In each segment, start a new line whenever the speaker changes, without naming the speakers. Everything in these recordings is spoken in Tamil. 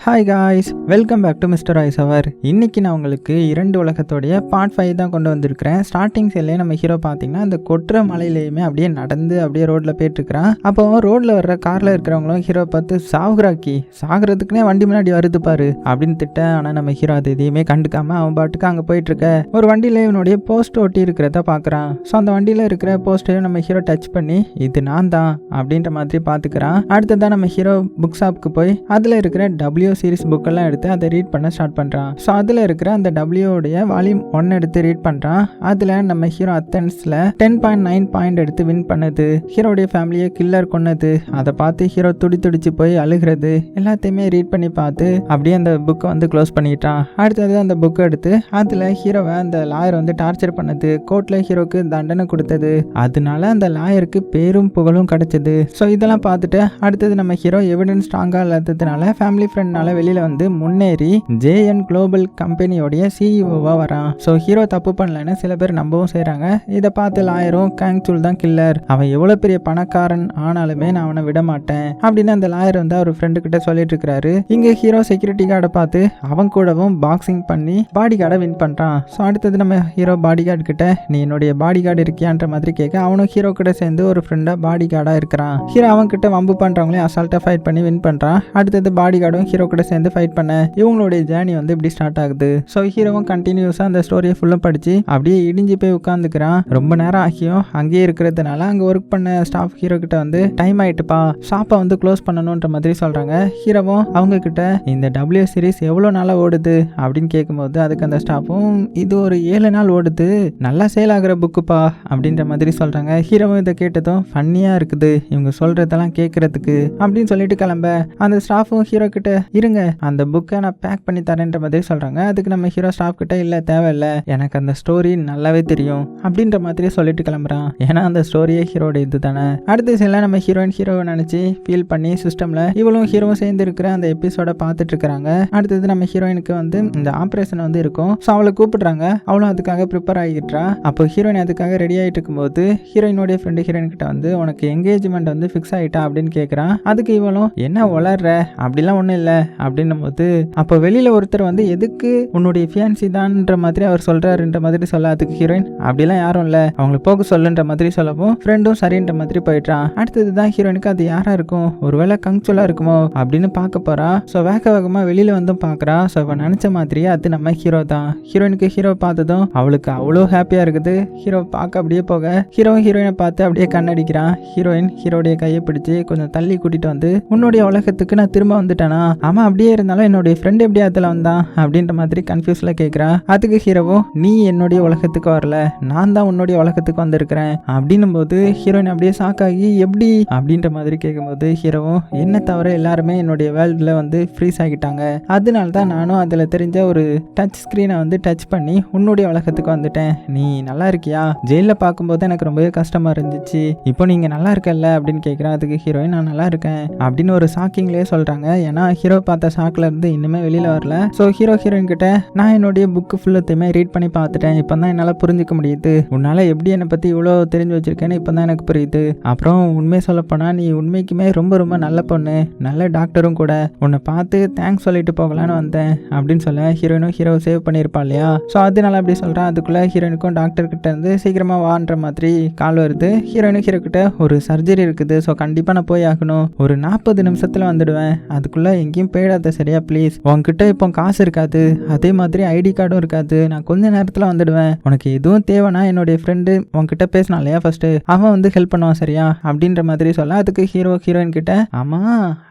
Hi guys, welcome back to mister ice அவர். இன்னைக்கு நான் உங்களுக்கு 2 உலகத்தோடைய பார்ட் 5 தான் கொண்டு வந்திருக்கிறேன். ஸ்டார்டிங் சைட்லேயே நம்ம ஹீரோ பார்த்தீங்கன்னா அந்த கொற்ற மலையிலையுமே அப்படியே நடந்து அப்படியே ரோட்டில் போயிட்டுருக்கிறான். அப்போ ரோட்டில் வர்ற காரில் இருக்கிறவங்களும் ஹீரோ பார்த்து சாகுறாக்கி சாகுறதுக்குனே வண்டி முன்னாடி வருது பாரு அப்படின்னு திட்ட. ஆனால் நம்ம ஹீரோ அது எதையுமே கண்டுக்காம அவன் பாட்டுக்கு அங்கே போயிட்டுருக்க ஒரு வண்டியில் இவனுடைய போஸ்ட் ஒட்டி இருக்கிறத பார்க்குறான். ஸோ அந்த வண்டியில் இருக்கிற போஸ்ட்டையும் நம்ம ஹீரோ டச் பண்ணி இது நான் தான் அப்படின்ற மாதிரி பார்த்துக்கிறான். அடுத்ததான் நம்ம ஹீரோ புக் ஷாப்புக்கு போய் அதில் இருக்கிற W சீரிஸ் புக்கெல்லாம் எடுத்து அதை ரீட் பண்ண ஸ்டார்ட் பண்ணுறான். ஸோ அதில் இருக்கிற அந்த டபிள்யூடைய வால்யூம் 1 எடுத்து ரீட் பண்ணுறான். அதில் நம்ம ஹீரோ அத்தன்ஸில் 10.9 பாயிண்ட் எடுத்து வின் பண்ணது, ஹீரோடைய ஃபேமிலியை கில்லர் கொன்னது, அதை பார்த்து ஹீரோ துடிச்சு போய் அழுகிறது எல்லாத்தையுமே ரீட் பண்ணி பார்த்து அப்படியே அந்த புக்கை வந்து க்ளோஸ் பண்ணிட்டான். அடுத்தது அந்த புக்கை எடுத்து அதில் ஹீரோவை அந்த லாயர் வந்து டார்ச்சர் பண்ணது, கோர்ட்டில் ஹீரோக்கு தண்டனை கொடுத்தது, அதனால அந்த லாயருக்கு பேரும் புகழும் கிடைச்சது. ஸோ இதெல்லாம் பார்த்துட்டு அடுத்தது நம்ம ஹீரோ எவிடன்ஸ் ஸ்ட்ராங்காக இல்லாததுனால ஃபேமிலி ஃப்ரெண்ட்னால வெளியில வந்து முன்னேறி JN குளோபல் கம்பெனியோடைய சிஇஓவா வரான். ஸோ ஹீரோ தப்பு பண்ணலன்னு சில பேர் நம்பவும் செய்றாங்க. இதை பார்த்து லாயரும் கேங்சூல் தான் கில்லர், அவன் எவ்வளவு பெரிய பணக்காரன் ஆனாலுமே நான் அவனை விட மாட்டேன் அப்படின்னு அந்த லாயர் வந்து அவர் ஃப்ரெண்டு கிட்ட சொல்லிட்டு இருக்கிறாரு. இங்க ஹீரோ செக்யூரிட்டி கார்டை பார்த்து அவன் கூடவும் பாக்ஸிங் பண்ணி பாடி கார்டை வின் பண்றான். ஸோ அடுத்தது நம்ம ஹீரோ பாடி கார்டு கிட்ட நீ என்னுடைய பாடி கார்டு இருக்கியான்ற மாதிரி கேட்க அவனும் ஹீரோ கிட்ட சேர்ந்து ஒரு ஃப்ரெண்டா பாடி கார்டா இருக்கிறான். ஹீரோ அவன் கிட்ட வம்பு பண்றவங்களே அசால்ட்டா ஃபைட் பண்ணி வின் பண்றான். அடுத்தது பாடி கார்டும் ஹீரோ கூட சேர்ந்து ஃபைட் பண்ண இவங்களுடைய ஜேர்னி வந்து இப்படி ஸ்டார்ட் ஆகுது. ஸோ ஹீரோவும் கண்டினியூஸாக அந்த ஸ்டோரியை ஃபுல்லாக படிச்சு அப்படியே இடிஞ்சு போய் உட்காந்துக்கிறான். ரொம்ப நேரம் ஆகியும் அங்கேயே இருக்கிறதுனால அங்கே ஒர்க் பண்ண ஸ்டாஃப் ஹீரோ கிட்ட வந்து டைம் ஆயிட்டுப்பா ஷாப்பை வந்து க்ளோஸ் பண்ணணுன்ற மாதிரி சொல்றாங்க. ஹீரோவும் அவங்க கிட்ட இந்த W சீரிஸ் எவ்வளோ நாளாக ஓடுது அப்படின்னு கேட்கும்போது அதுக்கு அந்த ஸ்டாஃபும் இது ஒரு 7 நாள் ஓடுது, நல்லா சேல் ஆகிற புக்குப்பா அப்படின்ற மாதிரி சொல்றாங்க. ஹீரோவும் இதை கேட்டதும் ஃபன்னியா இருக்குது இவங்க சொல்றதெல்லாம் கேட்கறதுக்கு அப்படின்னு சொல்லிட்டு கிளம்ப அந்த ஸ்டாஃபும் ஹீரோ கிட்ட இருங்க அந்த புக்கை நான் பேக் பண்ணி தரேன்ற மாதிரி சொல்றாங்க. அதுக்கு நம்ம ஹீரோ ஸ்டாஃப் கிட்ட இல்ல தேவையில்ல எனக்கு அந்த ஸ்டோரி நல்லாவே தெரியும் அப்படின்ற மாதிரி சொல்லிட்டு கிளம்புறான். ஏன்னா அந்த ஸ்டோரியே ஹீரோட இது தானே. அடுத்த சில நம்ம ஹீரோவை நினைச்சு ஃபீல் பண்ணி சிஸ்டம்ல இவளும் ஹீரோவும் சேர்ந்து இருக்கிற அந்த எபிசோட பார்த்துட்டு இருக்கிறாங்க. அடுத்தது நம்ம ஹீரோயினுக்கு வந்து இந்த ஆப்ரேஷன் வந்து இருக்கும். ஸோ அவளை கூப்பிடுறாங்க. அவளும் அதுக்காக ப்ரிப்பேர் ஆகிட்டுறா. அப்போ ஹீரோயின் அதுக்காக ரெடி ஆகிட்டு இருக்கும்போது ஹீரோயினுடைய ஃப்ரெண்டு ஹீரோயின் கிட்ட வந்து உனக்கு என்கேஜ்மெண்ட் வந்து ஃபிக்ஸ் ஆகிட்டா அப்படின்னு கேட்குறான். அதுக்கு இவளும் என்ன வளர்ற அப்படிலாம் ஒன்றும் இல்லை அப்படின்னும் போது அப்போ வெளியில ஒருத்தர் வந்து எதுக்கு உன்னுடைய ஃபியான்சி தான்ன்ற மாதிரி அவர் சொல்றாருன்ற மாதிரி சொல்ல அதுக்கு ஹீரோயின் அப்படிலாம் யாரும் இல்லை அவங்களுக்கு போக சொல்லுன்ற மாதிரி சொல்லவும் ஃப்ரெண்டும் சரின்ற மாதிரி போயிட்டான். அடுத்தது தான் ஹீரோயினுக்கு அது யாரா இருக்கும், ஒருவேளை கங்சுலா இருக்குமோ அப்படின்னு பார்க்க போறா. ஸோ வேகமா வெளியில வந்து பார்க்கறா. ஸோ அவன் நினைச்ச மாதிரியே அது நம்ம ஹீரோ தான். ஹீரோயினுக்கு ஹீரோ பார்த்ததும் அவளுக்கு அவ்வளோ ஹாப்பியா இருக்குது. ஹீரோ பார்க்க அப்படியே போக ஹீரோயினை பார்த்து அப்படியே கண்ணடிக்கிறான். ஹீரோயின் ஹீரோடைய கையை பிடிச்சு கொஞ்சம் தள்ளி கூட்டிட்டு வந்து உன்னுடைய உலகத்துக்கு நான் திரும்ப வந்துட்டேனா, ஆமா அப்படியே இருந்தாலும் என்னுடைய ஃப்ரெண்ட் எப்படி அதில் வந்தான் அப்படின்ற மாதிரி கன்ஃபியூஸ்ல கேட்குறா. அதுக்கு ஹீரோவும் நீ என்னுடைய உலகத்துக்கு வரல நான் தான் உன்னுடைய உலகத்துக்கு வந்திருக்கிறேன் அப்படின்னும் போது ஹீரோயின் அப்படியே ஷாக்காகி எப்படி அப்படின்ற மாதிரி கேட்கும்போது ஹீரோவும் என்ன தவிர எல்லாருமே என்னுடைய வேர்ல்டில் வந்து ஃப்ரீஸ் ஆகிட்டாங்க, அதனால தான் நானும் அதில் தெரிஞ்ச ஒரு டச் ஸ்க்ரீனை வந்து டச் பண்ணி உன்னுடைய உலகத்துக்கு வந்துட்டேன், நீ நல்லா இருக்கியா, ஜெயிலில் பார்க்கும்போது எனக்கு ரொம்பவே கஷ்டமா இருந்துச்சு, இப்போ நீங்க நல்லா இருக்கல்ல அப்படின்னு கேட்குறேன். அதுக்கு ஹீரோயின் நான் நல்லா இருக்கேன் அப்படின்னு ஒரு ஷாக்கிங்லேயே சொல்றாங்க. ஏன்னா ஹீரோ பார்த்த ஷாக்ல இருந்து இன்னுமே வெளியில வரல. ஸோ ஹீரோயின் கிட்ட நான் என்னுடைய புக்கு ஃபுல்லத்தையுமே ரீட் பண்ணி பார்த்துட்டேன், இப்போ தான் என்னால் புரிஞ்சுக்க முடியுது, உன்னால எப்படி என்னை பற்றி இவ்வளோ தெரிஞ்சு வச்சிருக்கேன்னு இப்போ தான் எனக்கு புரியுது, அப்புறம் உண்மையை சொல்லப்போனா நீ உண்மைக்குமே ரொம்ப ரொம்ப நல்ல பொண்ணு, நல்ல டாக்டரும் கூட, உன்னை பார்த்து தேங்க்ஸ் சொல்லிட்டு போகலான்னு வந்தேன் அப்படின்னு சொல்ல ஹீரோயினும் ஹீரோ சேவ் பண்ணியிருப்பா இல்லையா. ஸோ அதனால அப்படி சொல்கிறேன். அதுக்குள்ளே ஹீரோயினுக்கும் டாக்டர் கிட்ட இருந்து சீக்கிரமா வான்ற மாதிரி கால் வருது. ஹீரோயினும் ஹீரோ கிட்ட ஒரு சர்ஜரி இருக்குது, ஸோ கண்டிப்பாக நான் போய் ஆகணும், ஒரு 40 நிமிஷத்தில் வந்துடுவேன், அதுக்குள்ளே எங்கேயும் போயிடாத சரியா ப்ளீஸ், உன்கிட்ட இப்போ காசு இருக்காது, அதே மாதிரி ஐடி கார்டும் இருக்காது, நான் கொஞ்ச நேரத்தில் வந்துடுவேன், உனக்கு எதுவும் தேவைன்னா என்னுடைய ஃப்ரெண்டு உன்கிட்ட பேசினா இல்லையா ஃபர்ஸ்ட் அவன் வந்து ஹெல்ப் பண்ணுவான் சரியா அப்படின்ற மாதிரி சொல்ல. அதுக்கு ஹீரோயின் கிட்ட ஆமா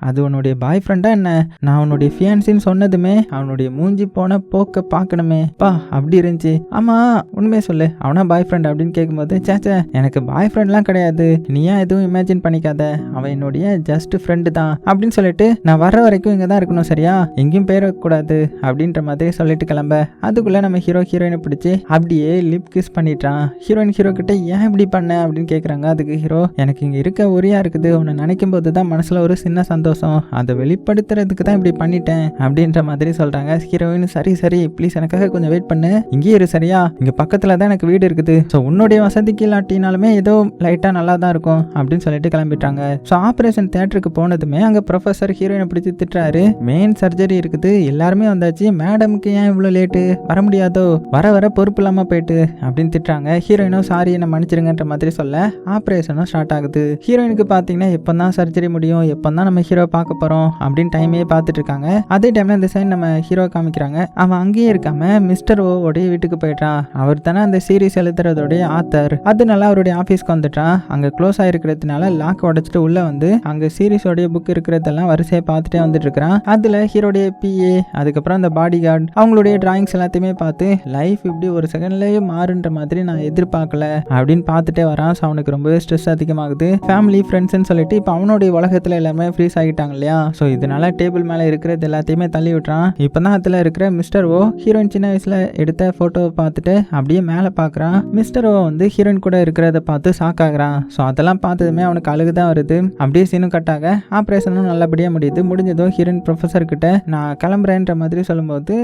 அது உன்னுடைய பாய் ஃப்ரெண்டா என்ன, நான் உன்னுடைய ஃபியான்சின்னு சொன்னதுமே அவனுடைய மூஞ்சி போன போக்க பார்க்கணுமே பா அப்படி இருந்துச்சு, ஆமா உண்மையை சொல்லு அவனா பாய் ஃப்ரெண்ட் அப்படின்னு கேட்கும்போது சேச்சே எனக்கு பாய் ஃப்ரெண்ட்லாம் கிடையாது, நீ ஏன் எதுவும் இமேஜின் பண்ணிக்காத, அவன் என்னுடைய ஜஸ்ட் ஃப்ரெண்டு தான் அப்படின்னு சொல்லிட்டு நான் வர்ற வரைக்கும் இங்கே தான் இருக்கணும் சரியா, எங்கேயும் போயிடக்கூடாது அப்படின்ற மாதிரி சொல்லிட்டு கிளம்ப. அதுக்குள்ள நம்ம ஹீரோயினை பிடிச்சி அப்படியே லிப் கிஸ் பண்ணிட்டான். ஹீரோயின் ஹீரோ கிட்ட ஏன் இப்படி பண்ண அப்படின்னு கேட்குறாங்க. அதுக்கு ஹீரோ எனக்கு இங்கே இருக்க ஒரியா இருக்குது, உன்னை நினைக்கும் போது தான் மனசுல ஒரு சின்ன சந்தோஷம், அதை வெளிப்படுத்துறதுக்கு தான் இப்படி பண்ணிட்டேன் அப்படின்ற மாதிரி சொல்றாங்க. ஹீரோயின் சரி ப்ளீஸ் எனக்காக கொஞ்சம் வெயிட் பண்ணு, இங்கேயே இரு சரியா, இங்க பக்கத்துல தான் எனக்கு வீடு இருக்குது, ஸோ உன்னுடைய வசதிக்கு இல்லாட்டினாலுமே ஏதோ லைட்டா நல்லா தான் இருக்கும் அப்படின்னு சொல்லிட்டு கிளம்பிட்டாங்க. ஸோ ஆப்ரேஷன் தியேட்டருக்கு போனதுமே அங்க ப்ரொஃபசர் ஹீரோயினை பிடிச்சி திட்டுறாரு. மெயின் சர்ஜரி இருக்குது, எல்லாருமே வந்தாச்சு, மேடமுக்கு ஏன் இவ்வளோ லேட்டு, வர முடியாதோ, வர வர பொறுப்பு இல்லாமல் போயிட்டு அப்படின்னு திட்டுறாங்க. ஹீரோயினும் சாரி என்ன மன்னிச்சிருங்கன்ற மாதிரி சொல்ல ஆப்ரேஷனும் ஸ்டார்ட் ஆகுது. ஹீரோயினுக்கு பார்த்தீங்கன்னா எப்போ தான் சர்ஜரி முடியும், எப்போ தான் நம்ம ஹீரோ பார்க்க போகிறோம் அப்படின்னு டைமே பார்த்துட்டு இருக்காங்க. அதே டைம்ல இந்த சைன் நம்ம ஹீரோ காமிக்கிறாங்க. அவன் அங்கேயே இருக்காம மிஸ்டர் ஓடைய வீட்டுக்கு போயிட்டான். அவர் தானே அந்த சீரீஸ் எழுதுறதோடைய ஆத்தர். அதனால அவருடைய ஆஃபீஸ்க்கு வந்துட்டான். அங்கே க்ளோஸ் ஆகிருக்கிறதுனால லாக் உடைச்சிட்டு உள்ள வந்து அங்கே சீரீஸோடைய புக் இருக்கிறதெல்லாம் வரிசையை பார்த்துட்டே வந்துட்டு இருக்கிறான். அதில் ஹீரோடைய பிஏ, அதுக்கப்புறம் அந்த பாடி கார்டு, அவங்களுடைய டிராயிங்ஸ் எல்லாத்தையுமே பார்த்து லைஃப் இப்படி ஒரு செகண்ட்லேயே மாறுன்ற மாதிரி நான் எதிர்பார்க்கல அப்படின்னு பார்த்துட்டே வரான். ஸோ அவனுக்கு ரொம்பவே ஸ்ட்ரெஸ் அதிகமாகுது. ஃபேமிலி ஃப்ரெண்ட்ஸ்ன்னு சொல்லிட்டு இப்போ அவனுடைய உலகத்தில் எல்லாருமே ஃப்ரீஸ் ஆகிட்டாங்க இல்லையா. ஸோ இதனால டேபிள் மேலே இருக்கிறது எல்லாத்தையுமே தள்ளி விட்டுறான். இப்போ தான் அதில் இருக்கிற மிஸ்டர் ஓ ஹீரோயின் சின்ன வயசில் எடுத்த ஃபோட்டோவை பார்த்துட்டு அப்படியே மேலே பார்க்குறான். மிஸ்டர் ஓ வந்து ஹீரோயின் கூட இருக்கிறத பார்த்து ஷாக் ஆகுறான். ஸோ அதெல்லாம் பார்த்ததுமே அவனுக்கு அழுகுதான் வருது. அப்படியே சீனும் கட்டாக ஆப்ரேஷனும் நல்லபடியாக முடியுது. முடிஞ்சதும் ஹீரோயின் ப்ரொஃபஸர் கிட்ட நான் கிளம்புறேன்ற மாதிரி சொல்லும்போது,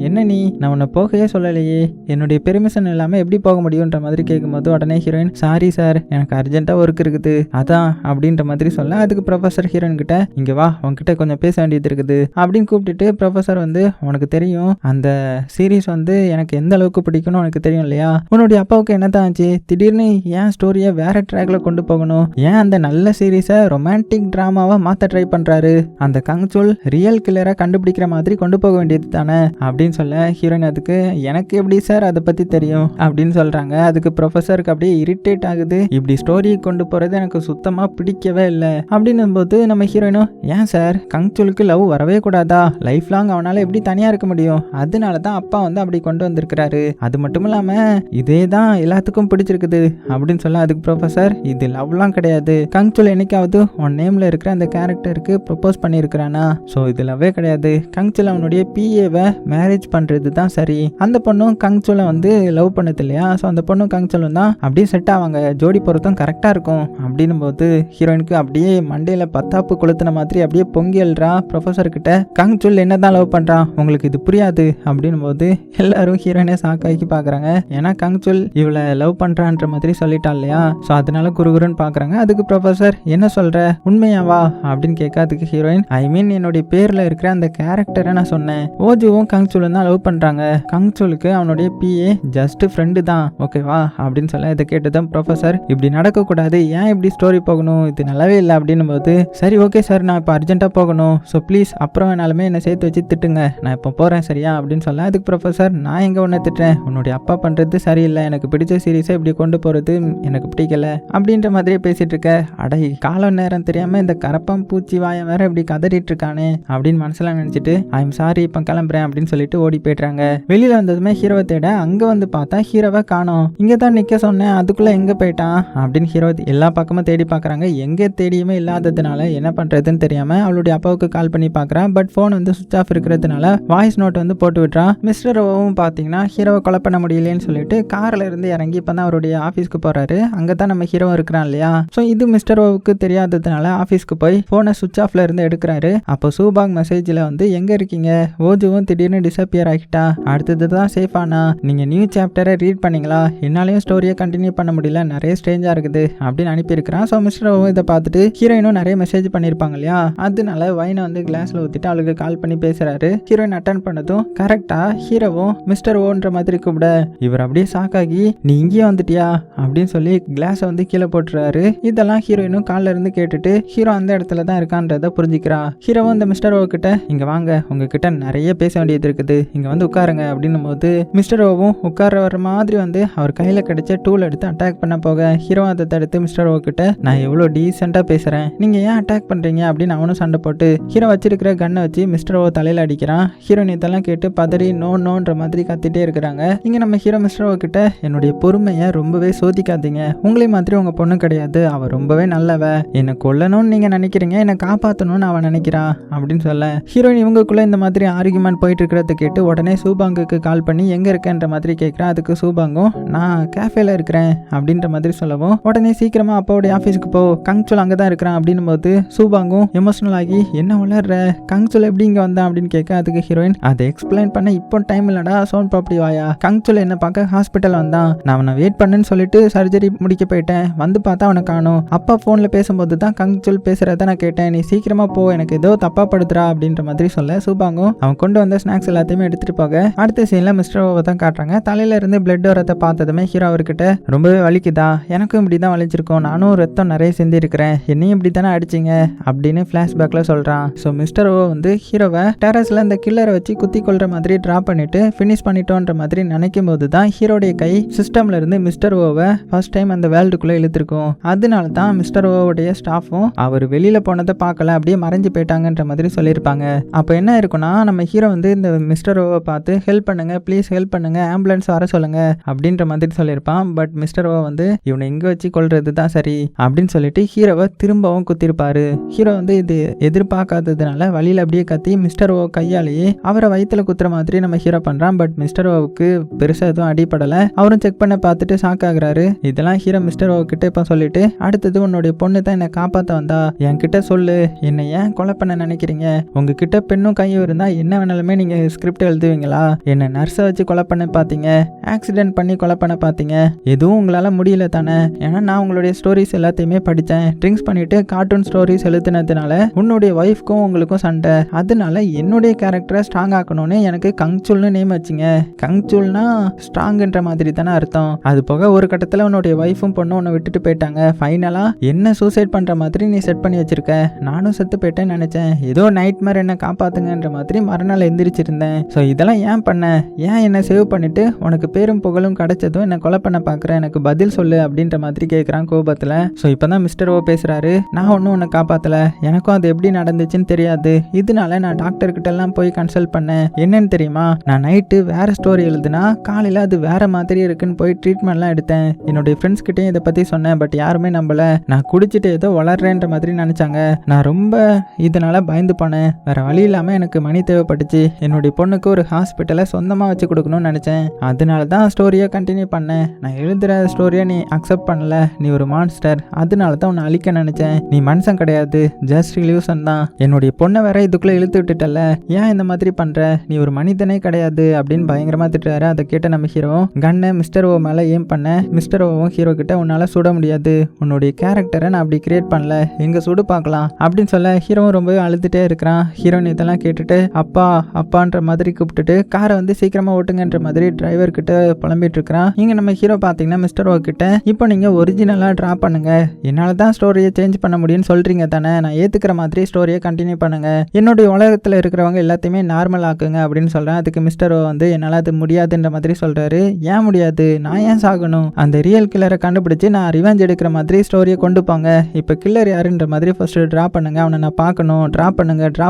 என்ன நீ, நான் உன்னை போகையே சொல்லலையே, என்னுடைய பெர்மிஷன் இல்லாமல் எப்படி போக முடியுன்ற மாதிரி கேட்கும்போது உடனே ஹீரோயின் சாரி சார், எனக்கு அர்ஜென்ட்டாக ஒர்க் இருக்குது அதான் அப்படின்ற மாதிரி சொல்ல, அதுக்கு ப்ரொஃபஸர் ஹீரோயின் கிட்ட இங்கே வா, உன்கிட்ட கொஞ்சம் பேச வேண்டியது இருக்குது அப்படின்னு கூப்பிட்டுட்டு ப்ரொஃபஸர் வந்து உனக்கு தெரியும் அந்த சீரீஸ் வந்து எனக்கு எந்த அளவுக்கு பிடிக்கும்னு உனக்கு தெரியும் இல்லையா, உன்னுடைய அப்பாவுக்கு என்னதான் ஆச்சு, திடீர்னு ஏன் ஸ்டோரியை வேற ட்ராக்ல கொண்டு போகணும், ஏன் அந்த நல்ல சீரீஸை ரொமான்டிக் டிராமாவா மாற்ற ட்ரை பண்றாரு, அந்த கங்சுல் ரியல் கில்லரை கண்டுபிடிக்கிற மாதிரி கொண்டு போக வேண்டியது தானே அப்படின்னு சொல்ல, ஹீரோயின் அதுக்கு எனக்கு எப்படி சார் அதை பத்தி தெரியும் அப்படின்னு சொல்றாங்க. அதுக்கு ப்ரொஃபஸருக்கு அப்படியே இரிட்டேட் ஆகுது. இப்படி ஸ்டோரியை கொண்டு போறது எனக்கு சுத்தமா பிடிக்கவே இல்லை அப்படின்னும் போது நம்ம ஹீரோயினும் ஏன் சார் கங்சுலுக்கு லவ் வரவே கூடாதா, லைஃப் லாங் அவனால எப்படி தனியா இருக்க முடியும், அதனால தான் அப்பா வந்து அப்படி கொண்டு வந்திருக்கிறாரு, அது மட்டும் இல்லாம இதே தான் எல்லாத்துக்கும் பிடிச்சிருக்குது அப்படின்னு சொல்ல, அதுக்கு ப்ரொஃபஸர் இது லவ்லாம் கிடையாது, கங்சுல் என்னைக்காவது உன் நேம்ல இருக்கிற அந்த கேரக்டருக்கு ப்ரொபோஸ் பண்ணியிருக்கிறானா, ஸோ இது லவ்வே கிடையாது, கங்சுல் அவனுடைய பிஏவை மேரேஜ் பண்றது தான் சரி, அந்த பொண்ணும் கங்சுலை வந்து லவ் பண்ணது இல்லையா, ஸோ அந்த பொண்ணும் கங்சுலும் தான் அப்படியே செட் ஆவாங்க, ஜோடி பொருத்தம் கரெக்டாக இருக்கும் அப்படின்னும் போது ஹீரோயினுக்கு அப்படியே மண்டையில் பத்தாப்பு கொளுத்தின மாதிரி அப்படியே பொங்கி எழுறா. ப்ரொஃபஸர் கிட்ட கங்சுல் என்னதான் லவ் பண்ணுறான், உங்களுக்கு இது புரியாது அப்படின்னும் போது எல்லாரும் ஹீரோயினை சாக்காக்கி பார்க்குறாங்க. ஏன்னா கங்சுல் இவளை லவ் பண்ணுறான்ற மாதிரி சொல்லிட்டா இல்லையா, ஸோ அதனால குறுகுறுன்னு பார்க்குறாங்க. அதுக்கு ப்ரொஃபஸர் என்ன சொல்கிற, உண்மையாவா அப்படின்னு கேட்க, அதுக்கு ஹீரோயின் ஐ மீன் என்னுடைய பேரில் இருக்கிற அந்த கேரக்டரை நான் சொன்னேன், ஓஜுவும் கங்சுலும் தான் லவ் பண்ணுறாங்க, கங்சுலுக்கு அவனுடைய பிஏ ஜஸ்ட் ஃப்ரெண்டு தான் ஓகேவா அப்படின்னு சொல்ல, இதை கேட்டுதான் ப்ரொஃபஸர் இப்படி நடக்கக்கூடாது, ஏன் இப்படி ஸ்டோரி போகணும், இது நல்லாவே இல்லை அப்படின்னும் போது சரி ஓகே சார் நான் இப்போ அர்ஜென்ட்டாக போகணும், ஸோ ப்ளீஸ் அப்புறம் வேணாலுமே என்னை சேர்த்து வச்சு திட்டுங்க, நான் இப்போ போகிறேன் சரியா அப்படின்னு சொல்ல, அதுக்கு ப்ரொஃபஸர் நான் எங்கே ஒன்று திட்டுறேன், உன்னுடைய அப்பா பண்ணுறது சரியில்லை, எனக்கு பிடிச்ச சீரீஸை இப்படி கொண்டு போகிறது எனக்கு பிடிக்கல அப்படின்ற மாதிரியே பேசிட்டு இருக்க, அடை காலம் நேரம் தெரியாமல் இந்த கரப்பான் பூச்சி வாயம் வேற இப்படி கதறிட்டு இருக்கானே அப்படின்னு மனசுல நினச்சிட்டு ஐ எம் சாரி இப்போ கிளம்புறேன் அப்படின்னு சொல்லிட்டு ஓடி போய்ட்றாங்க. வெளியில் வந்ததுமே ஹீரோவை தேட அங்கே வந்து பார்த்தா ஹீரோவை காணோம், இங்கே தான் நிற்க சொன்னேன் அதுக்குள்ளே எங்கே போயிட்டான் அப்படின்னு ஹீரோ எல்லா பக்கமும் தேடி பார்க்குறாங்க. எங்கே தேடியுமே இல்லாததுனால என்ன பண்ணுறதுன்னு தெரியாமல் அவளுடைய அப்பாவுக்கு கால் பண்ணி பார்க்குறான். பட் ஃபோன் வந்து சுவிச் ஆஃப் இருக்கிறதுனால வாய்ஸ் நோட் வந்து போட்டு விட்றான். மிஸ்டர் ஓவும் பார்த்தீங்கன்னா ஹீரோவை கொலை பண்ண முடியலன்னு சொல்லிட்டு காரில் இருந்து இறங்கி இப்போ தான் அவருடைய ஆஃபீஸ்க்கு போகிறாரு. அங்கே தான் நம்ம ஹீரோ இருக்கிறான் இல்லையா. ஸோ இது மிஸ்டர் ஓவுக்கு தெரியாததுனால ஆஃபீஸ்க்கு போய் ஃபோனை சுவிச் ஆஃப்ல இருந்து எடுக்கிறாரு. அப்போ சூபாங் மெசேஜில் வந்து எங்கே இருக்கீங்க, ஓஜுவும் திடீர்னு டிஸப்பியர் ஆகிட்டா, அடுத்தது தான் சேஃபானா, நீங்கள் நியூ சாப்டரை ரீட் பண்ணீங்களா, என்னாலையும் ஸ்டோரியை கண்டினியூ பண்ண முடியல, நிறைய ஸ்ட்ரேஞ்சாக இருக்குது அப்படின்னு அனுப்பியிருக்கிறான். ஸோ மிஸ்டர் ஓவும் இதை பார்த்துட்டு ஹீரோயினும் நிறைய மெசேஜ் பண்ணியிருப்பாங்க இல்லையா, அதனால வைனை வந்து கிளாஸில் ஊற்றிட்டு அவளுக்கு கால் பண்ணி பேசுகிறாரு. ஹீரோயின் அட்டன் பண்ணதும் கரெக்டாக ஹீரோவும் மிஸ்டர் ஓன்ற மாதிரி கூப்பிட இவர் அப்படியே ஷாக்காகி நீ இங்கேயே வந்துட்டியா அப்படின்னு சொல்லி கிளாஸை வந்து கீழே போட்டுறாரு. இதெல்லாம் ஹீரோயினும் காலில் இருந்து கேட்டுட்டு ஹீரோ அந்த இடத்துல தான் இருக்கான்றத புரிஞ்சுக்கிறா. ஹீரோவும் இந்த மிஸ்டர் ஓ கிட்ட இங்கே வாங்க, உங்ககிட்ட நிறைய பேச வேண்டியது இருக்குது, இங்கே வந்து உட்காருங்க அப்படின்னும் போது மிஸ்டர் ஓவும் உட்கார வர மாதிரி வந்து அவர் கையில் கிடைச்ச டூல் எடுத்து அட்டாக் பண்ண போக ஹீரோ அதை தடுத்து மிஸ்டர் ஓ கிட்ட நான் எவ்வளோ டீசெண்டாக பேசுகிறேன், நீங்கள் ஏன் அட்டாக் பண்ணுறீங்க அப்படின்னு அவனும் சண்டை போட்டு ஹீரோ வச்சிருக்கிற கன்னை வச்சு மிஸ்டர் ஓ தலையில் அடிக்கிறான். ஹீரோயின் இதெல்லாம் கேட்டு பதறி நோன்ற மாதிரி கத்திட்டே இருக்கிறாங்க. இங்கே நம்ம ஹீரோ மிஸ்டர் ஓ கிட்ட என்னுடைய பொறுமையை ரொம்பவே சோதிக்காதீங்க, உங்களை மாதிரி உங்கள் பொண்ணு கிடையாது, அவள் ரொம்பவே நல்லவ, என்னை கொல்லணும்னு நீங்கள் நினைக்கிறீங்க, என்னை காப்பாற்றணும்னு அவன் நினைக்கிறா அப்படின்னு சொல்ல, ஹீரோயின் இவங்களுக்குள்ள இந்த மாதிரி ஆர்குமெண்ட் போயிட்டு இருக்கிறத கேட்டு உடனே சூபாங்குக்கு கால் பண்ணி எங்கே இருக்கேன்ற மாதிரி கேட்குறான். அதுக்கு சூபாங்கும் நான் கேஃபேல இருக்கிறேன் அப்படின்ற மாதிரி சொல்லவும் உடனே சீக்கிரமா அப்பாவுடைய ஆஃபீஸ்க்கு போ, கங்சுல் அங்கே தான் இருக்கிறான் அப்படின்னும் போது சூபாங்கும் எமோஷனல் ஆகி என்ன வளர்ற, கங்சுல் எப்படி இங்கே வந்தான் அப்படின்னு கேட்க, அதுக்கு ஹீரோயின் அதை எக்ஸ்பிளைன் பண்ண இப்போ டைம் இல்லடா, சோன் ப்ராப்பர்ட்டி வாயா, கங்சுல் என்ன பார்க்க ஹாஸ்பிட்டல் வந்தான், நான் அவனை வெயிட் பண்ணுன்னு சொல்லிட்டு சர்ஜரி முடிக்க போயிட்டேன், வந்து பார்த்தா அவனை காணும், அப்பா ஃபோனில் பேசும்போது தான் கங்சுல் பேசுறத நான் கேட்டேன், நீ சீக்கிரமா போ, எனக்கு ஏதோ தப்பா கோவப்படுத்துறா அப்படின்ற மாதிரி சொல்ல சூபாங்கும் அவன் கொண்டு வந்த ஸ்நாக்ஸ் எல்லாத்தையுமே எடுத்துட்டு போக அடுத்த சீன்ல மிஸ்டர் ஓவை தான் காட்டுறாங்க. தலையில இருந்து பிளட் வரத்தை பார்த்ததுமே ஹீரோ அவர்கிட்ட ரொம்பவே வலிக்குதா, எனக்கும் இப்படிதான் வலிச்சிருக்கும், நானும் ரத்தம் நிறைய சிந்தி இருக்கிறேன், என்னையும் இப்படி தானே அடிச்சிங்க அப்படின்னு பிளாஷ்பேக்ல சொல்றான். ஸோ மிஸ்டர் ஓ வந்து ஹீரோவை டெரஸ்ல இந்த கில்லரை வச்சு குத்தி கொள்ற மாதிரி டிராப் பண்ணிட்டு ஃபினிஷ் பண்ணிட்டோன்ற மாதிரி நினைக்கும் போது தான் ஹீரோடைய கை சிஸ்டம்ல இருந்து மிஸ்டர் ஓவை ஃபர்ஸ்ட் டைம் அந்த வேர்ல்டுக்குள்ள இழுத்துருக்கும். அதனால தான் மிஸ்டர் ஓவுடைய ஸ்டாஃபும் அவர் வெளியில போனதை பார்க்கல, அப்படியே மறைஞ்சு போயிட்டாங்கன்ற மாதிரி சொல்லியிருப்பாங்க. அப்போ என்ன இருக்குன்னா நம்ம ஹீரோ வந்து இந்த மிஸ்டர் ஓவை பார்த்து ஹெல்ப் பண்ணுங்க, ப்ளீஸ் ஹெல்ப் பண்ணுங்க, ஆம்புலன்ஸ் வர சொல்லுங்க அப்படின்ற மாதிரி சொல்லியிருப்பான். பட் மிஸ்டர் ஓ வந்து இவனை இங்க வச்சு கொள்றது தான் சரி அப்படின்னு சொல்லிட்டு ஹீரோவை திரும்பவும் குத்திருப்பாரு. ஹீரோ வந்து இது எதிர்பார்க்காததுனால வழியில அப்படியே கத்தி மிஸ்டர் ஓ கையாலேயே அவரை வயிற்றுல குத்துற மாதிரி நம்ம ஹீரோ பண்றான். பட் மிஸ்டர் ஓவுக்கு பெருசா எதுவும் அடிப்படல. அவரும் செக் பண்ண பார்த்துட்டு ஷாக் ஆகுறாரு. இதெல்லாம் ஹீரோ மிஸ்டர் ஓ கிட்ட இப்ப சொல்லிட்டு அடுத்தது உன்னுடைய பொண்ணு தான் என்னை காப்பாற்ற வந்தா, என்கிட்ட சொல்லு, என்னை ஏன் கொலை பண்ண நினைக்கிறீங்க, உங்ககிட்ட பெண்ணும் கையும் இருந்தா என்ன வேணாலுமே நீங்க ஸ்கிரிப்ட் எழுதுவீங்களா, என்ன நர்ஸை வச்சு கொலை பண்ண பார்த்தீங்க, ஆக்சிடென்ட் பண்ணி கொலை பண்ண பார்த்தீங்க, எதுவும் உங்களால முடியல தானே, ஏன்னா நான் உங்களுடைய ஸ்டோரிஸ் எல்லாத்தையுமே படித்தேன், ட்ரிங்க்ஸ் பண்ணிட்டு கார்ட்டூன் ஸ்டோரிஸ் எழுதுனதுனால உன்னுடைய ஒய்ஃப்க்கும் உங்களுக்கும் சண்டை, அதனால என்னுடைய கேரக்டரை ஸ்ட்ராங் ஆக்கணும்னு எனக்கு கங்சூல்னு நேம் வச்சிங்க. கங்சூல்னா ஸ்ட்ராங்ன்ற மாதிரி தானே அர்த்தம். அது போக ஒரு கட்டத்தில் உன்னுடைய ஒய்ஃபும் பொண்ணும் உன்னை விட்டுட்டு போயிட்டாங்க, ஃபைனலா என்ன சூசைட் பண்ற மாதிரி நீ செட் பண்ணி வச்சிருக்க, நானும் செத்து போயிட்டேன்னு நினைச்சேன், ஏதோ நைட் மாதிரி என்ன காப்பாத்துங்கன்ற மாதிரி மறுநாள் எந்திரிச்சிருந்தேன். ஸோ இதெல்லாம் ஏன் பண்ண, ஏன் என்ன சேவ் பண்ணிட்டு உனக்கு பேரும் புகழும் கிடைச்சதும் என்ன கொலை பண்ண பார்க்குற, எனக்கு பதில் சொல்லு அப்படின்ற மாதிரி கேட்குறான் கோபத்தில். ஸோ இப்போ தான் மிஸ்டர் ஓ பேசுறாரு. நான் ஒன்றும் உன்னை காப்பாற்றல, எனக்கும் அது எப்படி நடந்துச்சுன்னு தெரியாது, இதனால நான் டாக்டர் கிட்ட எல்லாம் போய் கன்சல்ட் பண்ணேன். என்னன்னு தெரியுமா, நான் நைட்டு வேற ஸ்டோரி எழுதுனா காலையில் அது வேற மாதிரி இருக்குன்னு போய் ட்ரீட்மெண்ட்லாம் எடுத்தேன். என்னுடைய ஃப்ரெண்ட்ஸ் கிட்டேயும் இதை பற்றி சொன்னேன். பட் யாருமே நம்பல. நான் குடிச்சிட்டு ஏதோ வளர்றேன்ற மாதிரி நினச்சாங்க. நான் ரொம்ப இதனால பயந்து போனேன். வேற வழி இல்லாமல் எனக்கு மணி தேவைப்பட்டுச்சு. என்னுடைய பொண்ணுக்கு ஒரு ஹாஸ்பிட்டலை சொந்தமாக வச்சு கொடுக்கணும்னு நினச்சேன். அதனால தான் ஸ்டோரியை கண்டினியூ பண்ணேன். நான் எழுதுகிற ஸ்டோரியை நீ அக்செப்ட் பண்ணல, நீ ஒரு மான்ஸ்டர், அதனால தான் உன்னை அழிக்க நினச்சேன். நீ மனுஷன் கிடையாது, ஜஸ்ட் இல்யூஷன் தான். என்னுடைய பொண்ணை வேற இதுக்குள்ளே இழுத்து விட்டுட்டல, ஏன் இந்த மாதிரி பண்ணுற, நீ ஒரு மனிதனே கிடையாது அப்படின்னு பயங்கரமாக திட்டுறாரு. அதை கேட்ட நம்ம ஹீரோ கண்ணை மிஸ்டர் ஓ மேலே ஏம் பண்ண மிஸ்டர் ஓவும் ஹீரோ கிட்ட உன்னால் சுட முடியாது, உன்னுடைய கேரக்டரை நான் அப்படி கிரியேட் பண்ணல, எங்க சுடு பார்க்கலாம் அப்படின்னு சொல்ல ஹீரோவும் ரொம்பவே அழுதுட்டே இருக்கிறான். ஹீரோயின் இதெல்லாம் கேட்டுட்டு அப்பா அப்பான்ற மாதிரி கூப்பிட்டுட்டு காரை வந்து சீக்கிரமா ஓட்டுங்கன்ற மாதிரி டிரைவர் கிட்ட புலம்பிட்டு இருக்கிறான். இங்க நம்ம ஹீரோ பாத்தீங்கன்னா மிஸ்டர் ஓ கிட்ட இப்போ நீங்க ஒரிஜினலா டிரா பண்ணுங்க, என்னால தான் ஸ்டோரியை சேஞ்ச் பண்ண முடியும்னு சொல்றீங்க தானே, நான் ஏத்துக்கிற மாதிரி ஸ்டோரியை கண்டினியூ பண்ணுங்க, என்னுடைய உலகத்துல இருக்கிறவங்க எல்லாத்தையுமே நார்மல் ஆக்குங்க அப்படின்னு சொல்றேன். அதுக்கு மிஸ்டர் ஓ வந்து என்னால அது முடியாதுன்ற மாதிரி சொல்றாரு. ஏன் முடியாது, நான் ஏன் சாகணும், அந்த ரியல் கில்லரை கண்டுபிடிச்சு நான் ரிவெஞ்ச் எடுக்கிற மாதிரி ஸ்டோரியை கொண்டு போங்க, இப்போ கில்லர் யாருன்ற மாதிரி ஃபர்ஸ்ட் டிரா பண்ணுங்க, அவனை நான் பார்க்கணும், டிரா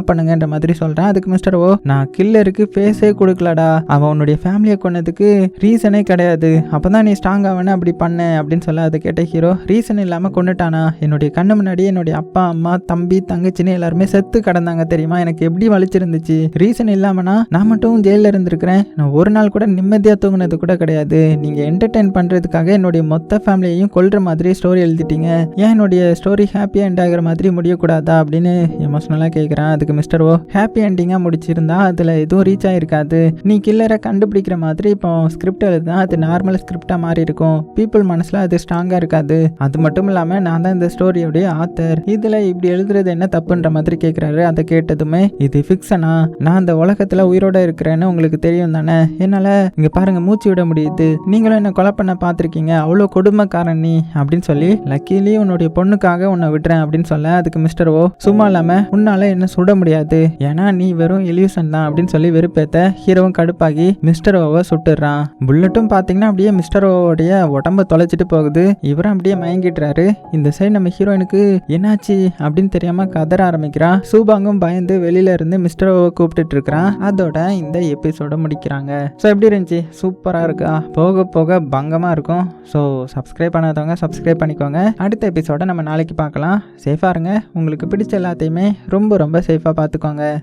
பண்ணுங்கன்ற மாதிரி சொல்றேன். அதுக்கு மிஸ்டர் ஓ நான் கில்லருக்கு ஃபேஸே கொடுக்கலடா, அவன் உன்னுடைய ஃபேமிலியை கொன்னதுக்கு ரீசனே கிடையாது, அப்பதான் நீ ஸ்ட்ராங் ஆவன அப்படி பண்ண அப்படின்னு சொல்ல அதை கேட்ட ஹீரோ ரீசன் இல்லாம கொண்டுட்டானா, என்னுடைய கண்ணு முன்னாடி என்னுடைய அப்பா அம்மா தம்பி தங்கச்சின்னு எல்லாருமே செத்து கிடந்தாங்க தெரியுமா, எனக்கு எப்படி வலிச்சிருந்துச்சு, ரீசன் இல்லாமனா நான் மட்டும் ஜெயில இருந்திருக்கிறேன், நான் ஒரு நாள் கூட நிம்மதியா தூங்குனது கூட கிடையாது, நீங்க என்டர்டெயின் பண்றதுக்காக என்னுடைய மொத்த ஃபேமிலியையும் கொல்ற மாதிரி ஸ்டோரி எழுதிட்டீங்க, ஏன் என்னுடைய ஸ்டோரி ஹாப்பி எண்ட் ஆகிற மாதிரி முடியக்கூடாதா அப்படின்னு எமோஷனலாக கேட்குறான். அதுக்கு மிஸ்டர் ஓ ஹாப்பி எண்டிங்காக முடிச்சிருந்தா அதில் எதுவும் ரீச் ஆகிருக்காது, நீ கில்லரை கண்டுபிடிக்கிற மாதிரி இப்போ ஸ்கிரிப்ட் எழுதுனா அது நார்மல் ஸ்கிரிப்டாக மாறி இருக்கும், பீப்புள் மனசில் அது ஸ்ட்ராங்காக இருக்காது, அது மட்டும் இல்லாமல் நான் தான் இந்த ஸ்டோரியோடைய ஆத்தர், இதில் இப்படி எழுதுறது என்ன தப்புன்ற மாதிரி கேட்குறாரு. அதை கேட்டதுமே இது ஃபிக்ஷனா, நான் அந்த உலகத்தில் உயிரோட இருக்கிறேன்னு உங்களுக்கு தெரியும் தானே, என்னால் இங்கே பாருங்க மூச்சு விட முடியுது, நீங்களும் என்ன கொலை பண்ண பார்த்துருக்கீங்க, அவ்வளோ கொடுமைக்காரன் நீ அப்படின்னு சொல்லி லக்கிலி உன்னுடைய பொண்ணுக்காக உன்னை விடுறேன் அப்படின்னு சொல்ல அதுக்கு மிஸ்டர் ஓ சும்மா இல்லாம உன்னால என்ன சுட முடியாது, ஏன்னா நீ வெறும் இல்யூஷன் தான் அப்படின்னு சொல்லி வெறுப்பேத்த ஹீரோவும் கடுப்பாகி மிஸ்டர் ஓவை சுட்டுறான். புல்லட்டும் பாத்தீங்கன்னா அப்படியே மிஸ்டர் ஓவோடைய உடம்ப தொலைச்சிட்டு போகுது. இவரும் அப்படியே மயங்கிட்டுறாரு. இந்த சைடு நம்ம ஹீரோயினுக்கு என்னாச்சு அப்படின்னு தெரியாம கதற ஆரம்பிக்கிறான். சூபாங்கும் பயந்து வெளியில இருந்து மிஸ்டர் ஓவை கூப்பிட்டு இருக்கிறான். அதோட இந்த எபிசோட முடிக்கிறாங்க. ஸோ எப்படி இருந்துச்சு, சூப்பரா இருக்கா, போக போக பங்கமா இருக்கும். ஸோ சப்ஸ்கிரைப் பண்ணாதவங்க சப்ஸ்கிரைப் பண்ணிக்கோங்க. அடுத்த எபிசோட நம்ம நாளைக்கு பார்க்கலாம். சேஃபாக இருங்க, உங்களுக்கு பிடிச்ச எல்லாத்தையுமே ரொம்ப ரொம்ப சேஃபாக பார்த்துக்கோங்க.